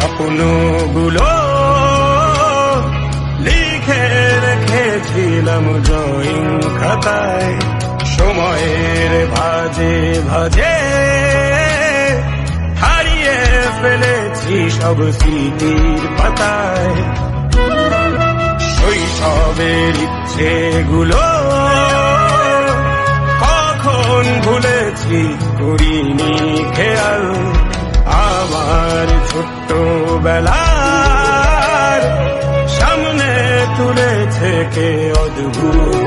স্বপ্নগুলো লিখে রেখেছিলাম ড্রয়িং খাতায়, সময়ের ভাজে ভাজে হারিয়ে ফেলেছি সব স্মৃতির পাতায়। শৈশবের ইচ্ছেগুলো কখন ভুলেছি করিনি খেয়াল, আমার ছোট্টবেলার সামনে তুলেছে কে অদ্ভুত